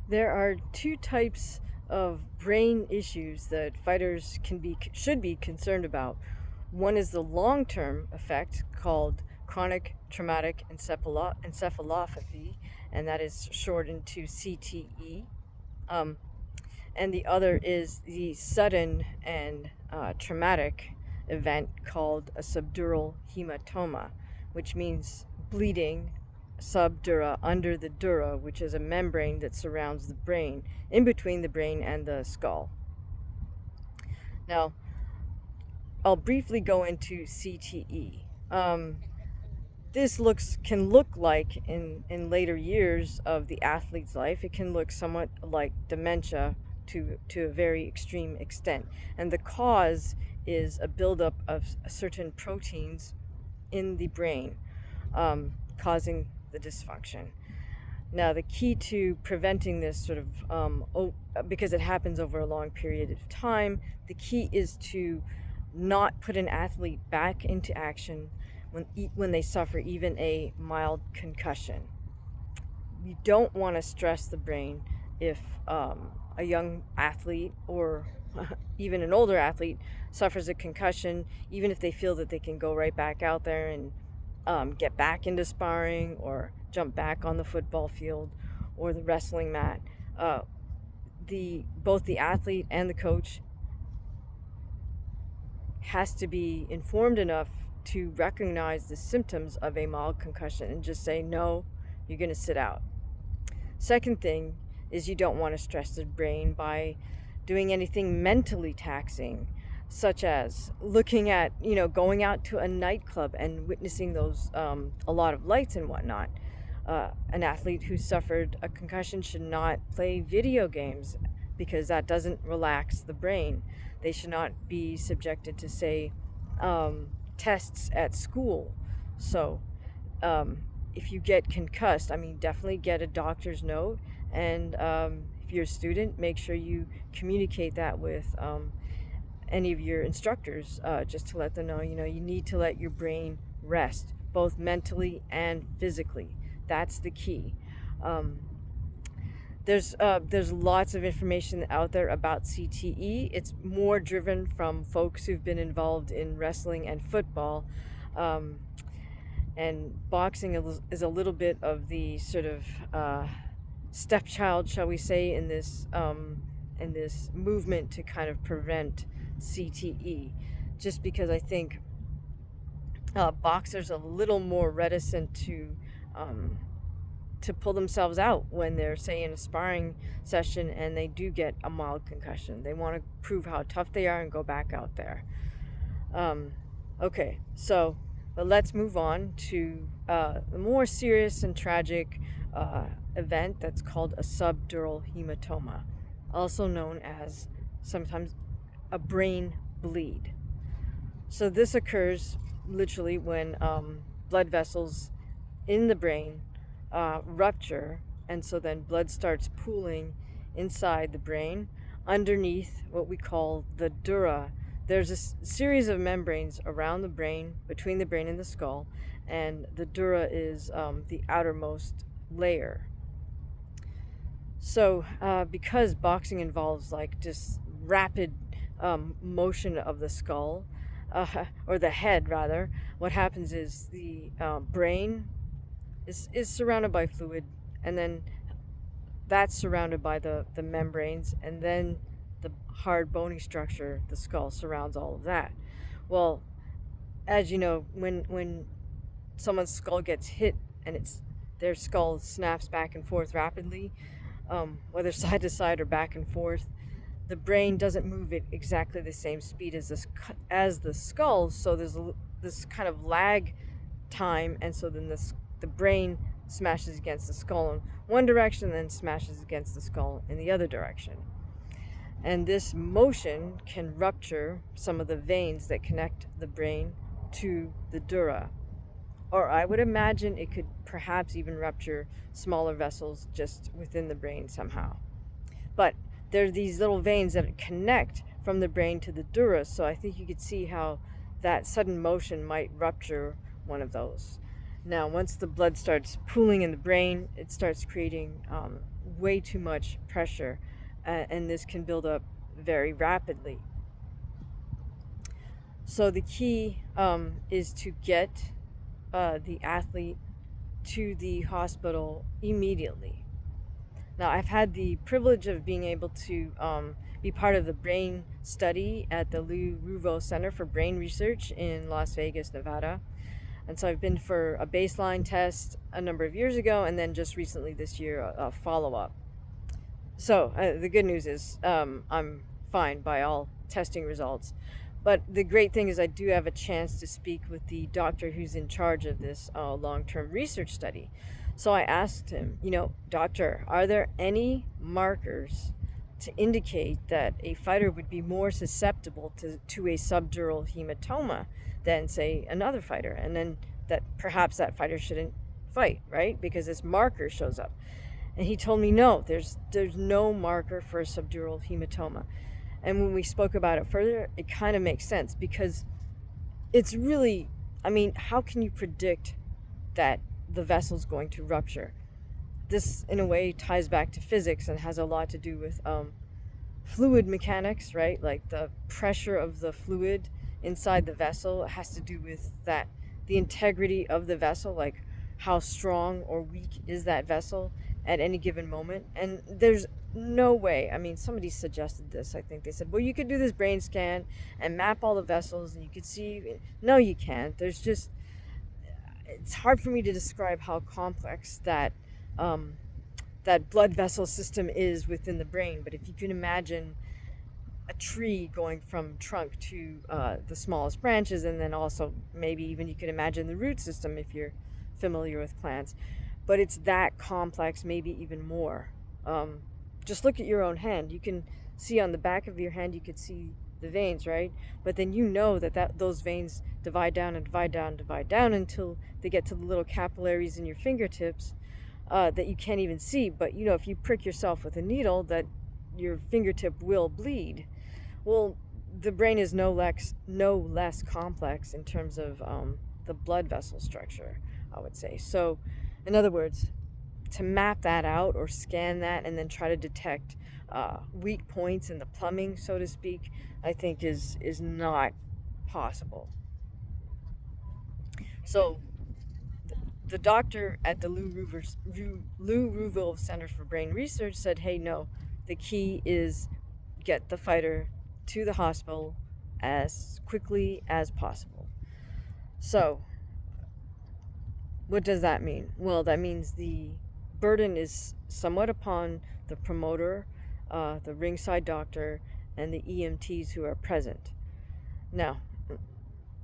There are two types of brain issues that fighters should be concerned about. One is the long-term effect called chronic traumatic encephalopathy, and that is shortened to CTE. Um, and the other is the sudden and traumatic event called a subdural hematoma, which means bleeding subdura under the dura, which is a membrane that surrounds the brain, in between the brain and the skull. Now, I'll briefly go into CTE. This can look like in later years of the athlete's life, it can look somewhat like dementia to a very extreme extent. And the cause is a buildup of certain proteins in the brain, causing the dysfunction. Now, the key to preventing this because it happens over a long period of time, the key is to not put an athlete back into action when they suffer even a mild concussion. You don't want to stress the brain if a young athlete or even an older athlete suffers a concussion, even if they feel that they can go right back out there and get back into sparring or jump back on the football field or the wrestling mat. Both the athlete and the coach has to be informed enough to recognize the symptoms of a mild concussion and just say, no, you're going to sit out. Second thing is you don't want to stress the brain by doing anything mentally taxing, such as looking at, going out to a nightclub and witnessing those, a lot of lights and whatnot. An athlete who suffered a concussion should not play video games because that doesn't relax the brain. They should not be subjected to, say, tests at school. So if you get concussed, definitely get a doctor's note. And if you're a student, make sure you communicate that with any of your instructors, just to let them know, you need to let your brain rest, both mentally and physically. That's the key. There's lots of information out there about CTE. It's more driven from folks who've been involved in wrestling and football. And boxing is a little bit of the sort of stepchild, shall we say, in this movement to kind of prevent CTE. Just because I think boxers are a little more reticent to pull themselves out when they're, say, in a sparring session and they do get a mild concussion. They want to prove how tough they are and go back out there. Okay, but let's move on to a more serious and tragic event that's called a subdural hematoma, also known as sometimes a brain bleed. So this occurs literally when blood vessels in the brain rupture, and so then blood starts pooling inside the brain underneath what we call the dura. There's a series of membranes around the brain, between the brain and the skull, and the dura is the outermost layer. So because boxing involves like just rapid motion of the skull, or the head rather, what happens is the brain is surrounded by fluid, and then that's surrounded by the membranes, and then the hard bony structure, the skull, surrounds all of that. Well, as you know, when someone's skull gets hit and their skull snaps back and forth rapidly, whether side to side or back and forth, the brain doesn't move at exactly the same speed as the skull, so there's this kind of lag time, and so then the brain smashes against the skull in one direction, then smashes against the skull in the other direction. And this motion can rupture some of the veins that connect the brain to the dura. Or I would imagine it could perhaps even rupture smaller vessels just within the brain somehow. But there are these little veins that connect from the brain to the dura, so I think you could see how that sudden motion might rupture one of those. Now, once the blood starts pooling in the brain, it starts creating way too much pressure, and this can build up very rapidly. So the key is to get the athlete to the hospital immediately. Now, I've had the privilege of being able to be part of the brain study at the Lou Ruvo Center for Brain Research in Las Vegas, Nevada. And so I've been for a baseline test a number of years ago, and then just recently this year, a follow up. So the good news is I'm fine by all testing results. But the great thing is I do have a chance to speak with the doctor who's in charge of this long-term research study. So I asked him, doctor, are there any markers to indicate that a fighter would be more susceptible to a subdural hematoma than, say, another fighter? And then that perhaps that fighter shouldn't fight, right? Because this marker shows up. And he told me, no, there's no marker for a subdural hematoma. And when we spoke about it further, it kind of makes sense, because it's really, how can you predict that the vessel's going to rupture? This, in a way, ties back to physics and has a lot to do with fluid mechanics, right? Like the pressure of the fluid inside the vessel has to do with that, the integrity of the vessel, like how strong or weak is that vessel at any given moment. And there's no way, somebody suggested this, I think they said, well, you could do this brain scan and map all the vessels and you could see. No, you can't. It's hard for me to describe how complex that blood vessel system is within the brain. But if you can imagine a tree going from trunk to the smallest branches, and then also maybe even you could imagine the root system if you're familiar with plants. But it's that complex, maybe even more. Just look at your own hand. You can see on the back of your hand, you could see the veins, right? But then that those veins divide down and divide down and divide down until they get to the little capillaries in your fingertips that you can't even see. But if you prick yourself with a needle, that your fingertip will bleed. Well, the brain is no less complex in terms of the blood vessel structure, I would say. So, in other words, to map that out or scan that and then try to detect weak points in the plumbing, so to speak, I think is not possible. So the doctor at the Lou Ruvo Center for Brain Research said, hey, no, the key is get the fighter to the hospital as quickly as possible. So what does that mean? Well, that means the burden is somewhat upon the promoter, the ringside doctor, and the EMTs who are present. Now,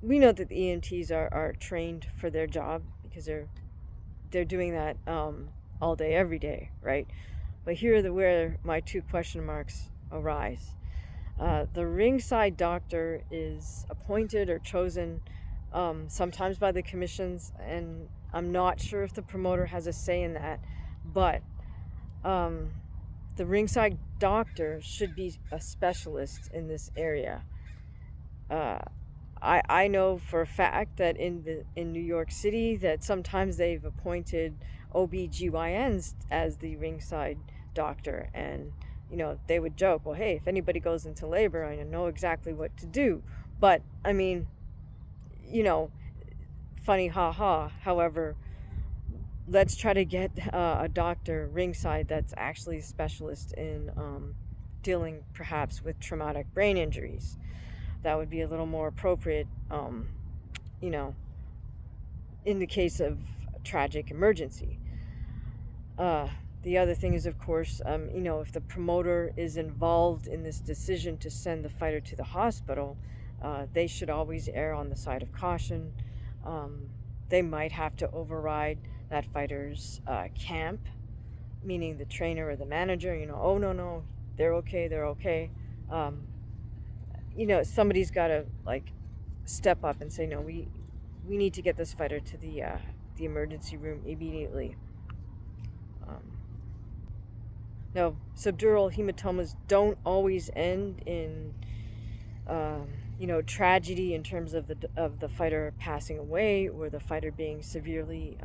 we know that the EMTs are trained for their job because they're doing that all day, every day, right? But here are where my two question marks arise. The ringside doctor is appointed or chosen sometimes by the commissions, and I'm not sure if the promoter has a say in that, but the ringside doctor should be a specialist in this area. I know for a fact that in New York City that sometimes they've appointed OB/GYNs as the ringside doctor, and they would joke, well, hey, if anybody goes into labor, I know exactly what to do. But funny, haha. However, let's try to get a doctor ringside that's actually a specialist in dealing perhaps with traumatic brain injuries. That would be a little more appropriate, in the case of a tragic emergency. The other thing is, of course, if the promoter is involved in this decision to send the fighter to the hospital, they should always err on the side of caution. They might have to override that fighter's camp, meaning the trainer or the manager, oh, no, they're okay. Somebody's got to step up and say, no, we need to get this fighter to the emergency room immediately. Now, subdural hematomas don't always end in tragedy in terms of the fighter passing away or the fighter being severely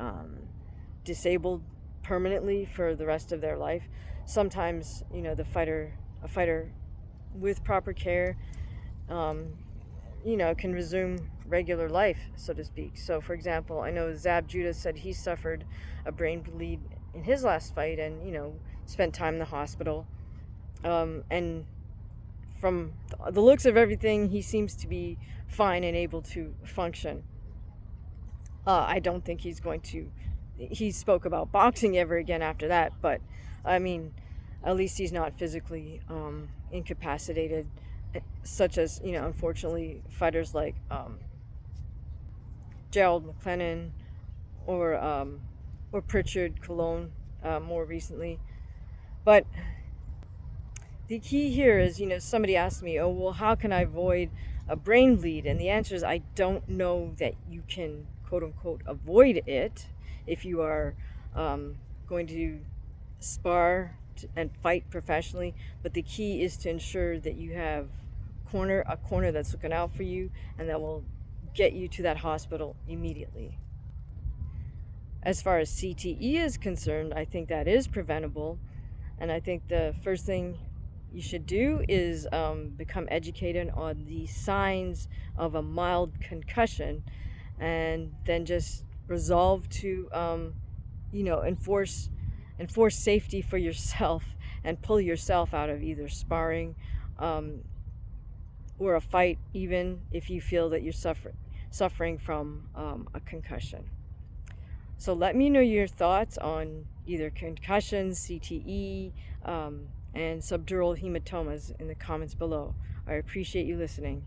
disabled permanently for the rest of their life. sometimes, a fighter with proper care, um, can resume regular life, so to speak. So, for example, I know Zab Judah said he suffered a brain bleed in his last fight, and spent time in the hospital. And from the looks of everything, he seems to be fine and able to function. I don't think he's going to. He spoke about boxing ever again after that, but I mean, at least he's not physically incapacitated, such as unfortunately, fighters like Gerald McLennan or Pritchard Cologne more recently. But the key here is, somebody asked me, oh, well, how can I avoid a brain bleed? And the answer is, I don't know that you can, quote unquote, avoid it if you are going to spar and fight professionally. But the key is to ensure that you have a corner that's looking out for you and that will get you to that hospital immediately. As far as CTE is concerned, I think that is preventable. And I think the first thing you should do is become educated on the signs of a mild concussion, and then just resolve to, enforce safety for yourself and pull yourself out of either sparring or a fight, even if you feel that you're suffering from a concussion. So let me know your thoughts on either concussions, CTE, and subdural hematomas in the comments below. I appreciate you listening.